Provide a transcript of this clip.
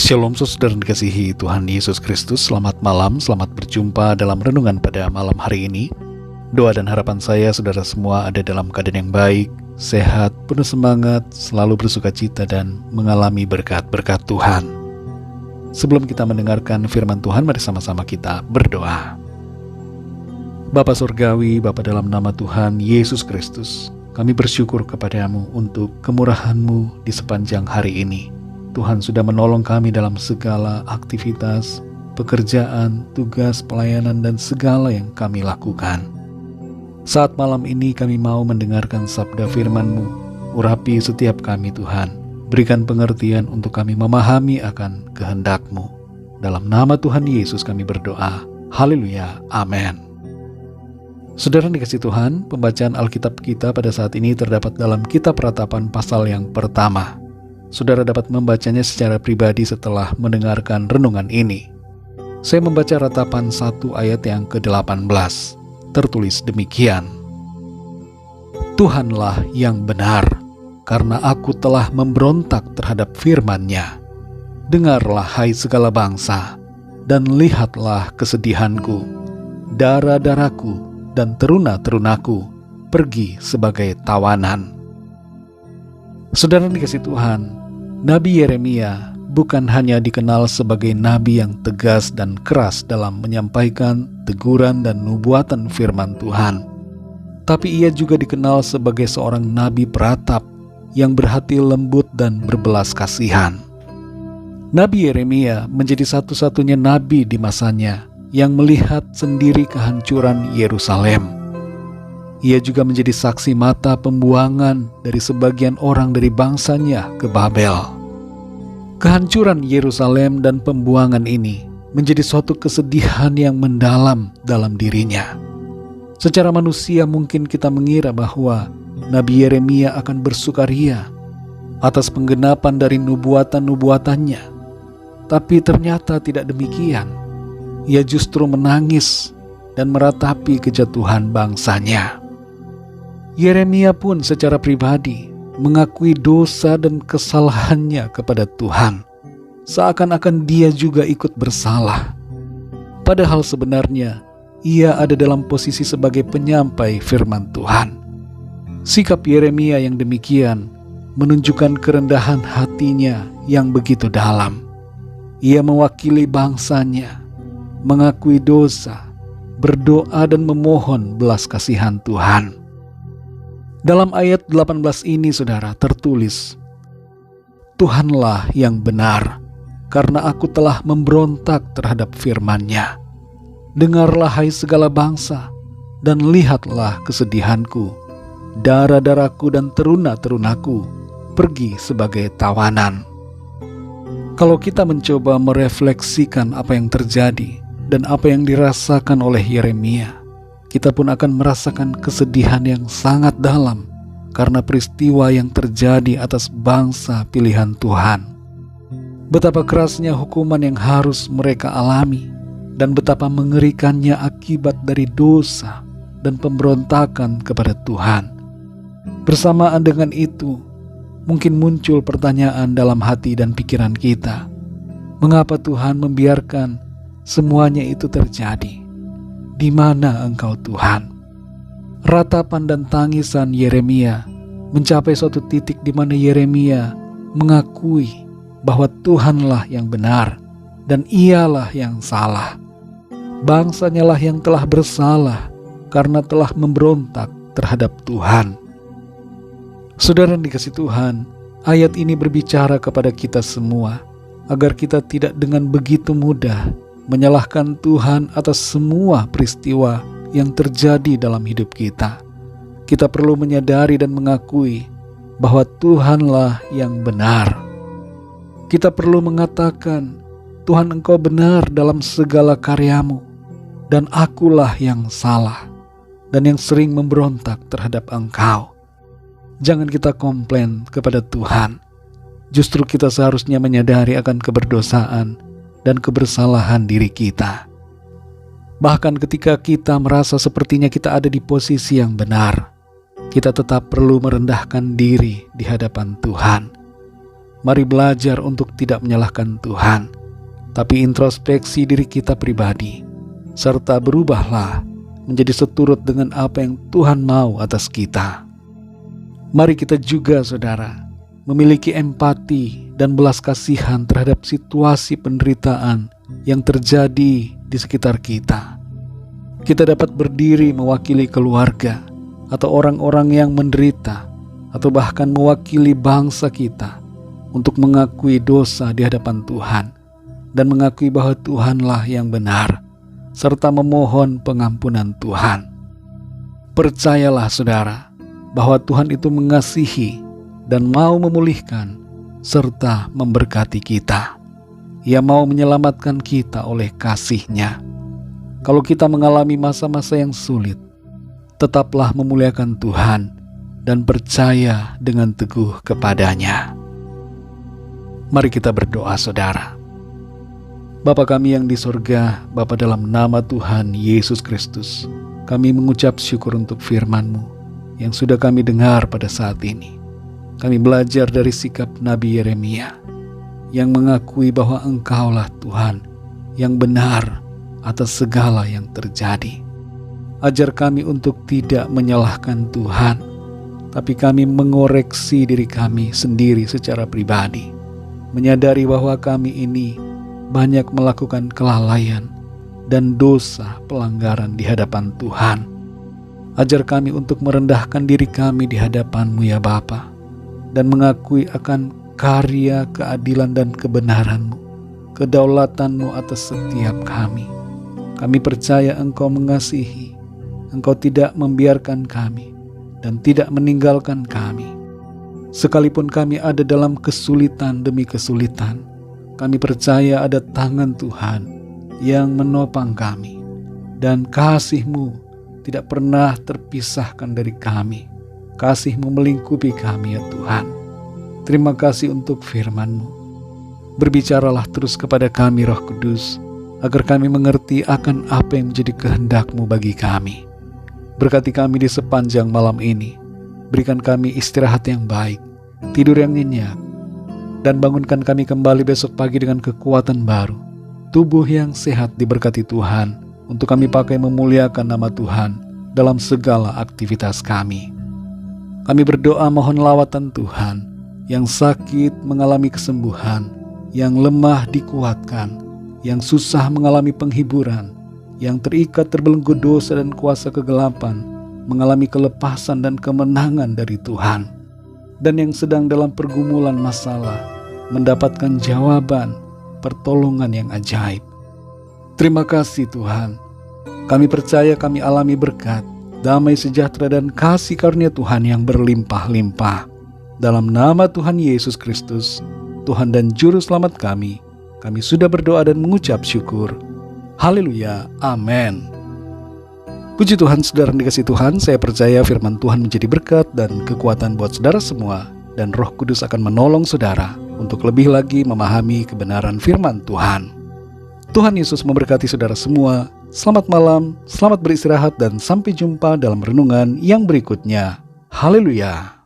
Shalom saudara dikasihi Tuhan Yesus Kristus. Selamat malam, selamat berjumpa dalam renungan pada malam hari ini. Doa dan harapan saya saudara semua ada dalam keadaan yang baik, sehat, penuh semangat, selalu bersuka cita dan mengalami berkat-berkat Tuhan. Sebelum kita mendengarkan firman Tuhan, mari sama-sama kita berdoa. Bapa Surgawi, Bapa dalam nama Tuhan Yesus Kristus, kami bersyukur kepadamu untuk kemurahan-Mu di sepanjang hari ini. Tuhan sudah menolong kami dalam segala aktivitas, pekerjaan, tugas, pelayanan, dan segala yang kami lakukan. Saat malam ini kami mau mendengarkan sabda firman-Mu. Urapi setiap kami Tuhan. Berikan pengertian untuk kami memahami akan kehendak-Mu. Dalam nama Tuhan Yesus kami berdoa. Haleluya. Amin. Saudara dikasihi Tuhan, pembacaan Alkitab kita pada saat ini terdapat dalam Kitab Ratapan pasal yang pertama. Saudara dapat membacanya secara pribadi setelah mendengarkan renungan ini. Saya membaca Ratapan 1 ayat yang ke-18. Tertulis demikian. Tuhanlah yang benar, karena aku telah memberontak terhadap firman-Nya. Dengarlah hai segala bangsa, dan lihatlah kesedihanku. Darah-darahku dan teruna-terunaku pergi sebagai tawanan. Saudara dikasihi Tuhan, Nabi Yeremia bukan hanya dikenal sebagai nabi yang tegas dan keras dalam menyampaikan teguran dan nubuatan firman Tuhan, tapi ia juga dikenal sebagai seorang nabi peratap yang berhati lembut dan berbelas kasihan. Nabi Yeremia menjadi satu-satunya nabi di masanya yang melihat sendiri kehancuran Yerusalem. Ia juga menjadi saksi mata pembuangan dari sebagian orang dari bangsanya ke Babel. Kehancuran Yerusalem dan pembuangan ini menjadi suatu kesedihan yang mendalam dalam dirinya. Secara manusia mungkin kita mengira bahwa Nabi Yeremia akan bersukaria atas penggenapan dari nubuatan-nubuatannya. Tapi ternyata tidak demikian. Ia justru menangis dan meratapi kejatuhan bangsanya. Yeremia pun secara pribadi mengakui dosa dan kesalahannya kepada Tuhan, seakan-akan dia juga ikut bersalah. Padahal sebenarnya ia ada dalam posisi sebagai penyampai firman Tuhan. Sikap Yeremia yang demikian menunjukkan kerendahan hatinya yang begitu dalam. Ia mewakili bangsanya, mengakui dosa, berdoa dan memohon belas kasihan Tuhan. Dalam ayat 18 ini saudara tertulis, Tuhanlah yang benar, karena aku telah memberontak terhadap firman-Nya. Dengarlah hai segala bangsa, dan lihatlah kesedihanku. Darah-darahku dan teruna-terunaku pergi sebagai tawanan. Kalau kita mencoba merefleksikan apa yang terjadi dan apa yang dirasakan oleh Yeremia, kita pun akan merasakan kesedihan yang sangat dalam karena peristiwa yang terjadi atas bangsa pilihan Tuhan. Betapa kerasnya hukuman yang harus mereka alami dan betapa mengerikannya akibat dari dosa dan pemberontakan kepada Tuhan. Bersamaan dengan itu, mungkin muncul pertanyaan dalam hati dan pikiran kita. Mengapa Tuhan membiarkan semuanya itu terjadi? Di mana Engkau Tuhan? Ratapan dan tangisan Yeremia mencapai suatu titik di mana Yeremia mengakui bahwa Tuhanlah yang benar dan ialah yang salah. Bangsanya lah yang telah bersalah karena telah memberontak terhadap Tuhan. Saudara dikasihi Tuhan, ayat ini berbicara kepada kita semua agar kita tidak dengan begitu mudah menyalahkan Tuhan atas semua peristiwa yang terjadi dalam hidup kita. Kita perlu menyadari dan mengakui bahwa Tuhanlah yang benar. Kita perlu mengatakan, Tuhan Engkau benar dalam segala karyamu, dan akulah yang salah dan yang sering memberontak terhadap Engkau. Jangan kita komplain kepada Tuhan. Justru kita seharusnya menyadari akan keberdosaan dan kebersalahan diri kita. Bahkan ketika kita merasa sepertinya kita ada di posisi yang benar, kita tetap perlu merendahkan diri di hadapan Tuhan. Mari belajar untuk tidak menyalahkan Tuhan, tapi introspeksi diri kita pribadi, serta berubahlah menjadi seturut dengan apa yang Tuhan mau atas kita. Mari kita juga, saudara, memiliki empati dan belas kasihan terhadap situasi penderitaan yang terjadi di sekitar kita. Kita dapat berdiri mewakili keluarga atau orang-orang yang menderita, atau bahkan mewakili bangsa kita untuk mengakui dosa di hadapan Tuhan dan mengakui bahwa Tuhanlah yang benar, serta memohon pengampunan Tuhan. Percayalah, saudara, bahwa Tuhan itu mengasihi dan mau memulihkan serta memberkati kita. Ia mau menyelamatkan kita oleh kasih-Nya. Kalau kita mengalami masa-masa yang sulit, tetaplah memuliakan Tuhan dan percaya dengan teguh kepada-Nya. Mari kita berdoa, saudara. Bapa kami yang di surga, Bapa, dalam nama Tuhan Yesus Kristus, kami mengucap syukur untuk firman-Mu yang sudah kami dengar pada saat ini. Kami belajar dari sikap Nabi Yeremia yang mengakui bahwa Engkaulah Tuhan yang benar atas segala yang terjadi. Ajar kami untuk tidak menyalahkan Tuhan, tapi kami mengoreksi diri kami sendiri secara pribadi, menyadari bahwa kami ini banyak melakukan kelalaian dan dosa pelanggaran di hadapan Tuhan. Ajar kami untuk merendahkan diri kami di hadapan-Mu ya Bapa, dan mengakui akan karya keadilan dan kebenaran-Mu, kedaulatan-Mu atas setiap kami. Kami percaya Engkau mengasihi, Engkau tidak membiarkan kami dan tidak meninggalkan kami. Sekalipun kami ada dalam kesulitan demi kesulitan, kami percaya ada tangan Tuhan yang menopang kami, dan kasih-Mu tidak pernah terpisahkan dari kami. Kasih-Mu melingkupi kami ya Tuhan. Terima kasih untuk firman-Mu. Berbicaralah terus kepada kami Roh Kudus, agar kami mengerti akan apa yang menjadi kehendak-Mu bagi kami. Berkati kami di sepanjang malam ini. Berikan kami istirahat yang baik, tidur yang nyenyak, dan bangunkan kami kembali besok pagi dengan kekuatan baru. Tubuh yang sehat diberkati Tuhan, untuk kami pakai memuliakan nama Tuhan dalam segala aktivitas kami. Kami berdoa mohon lawatan Tuhan, yang sakit mengalami kesembuhan, yang lemah dikuatkan, yang susah mengalami penghiburan, yang terikat terbelenggu dosa dan kuasa kegelapan mengalami kelepasan dan kemenangan dari Tuhan, dan yang sedang dalam pergumulan masalah mendapatkan jawaban pertolongan yang ajaib. Terima kasih Tuhan. Kami percaya kami alami berkat, damai sejahtera dan kasih karunia Tuhan yang berlimpah-limpah. Dalam nama Tuhan Yesus Kristus, Tuhan dan Juru Selamat kami sudah berdoa dan mengucap syukur. Haleluya, amin. Puji Tuhan, saudara yang dikasihi Tuhan, saya percaya firman Tuhan menjadi berkat dan kekuatan buat saudara semua, dan Roh Kudus akan menolong saudara untuk lebih lagi memahami kebenaran firman Tuhan. Tuhan Yesus memberkati saudara semua. Selamat malam, selamat beristirahat, dan sampai jumpa dalam renungan yang berikutnya. Haleluya.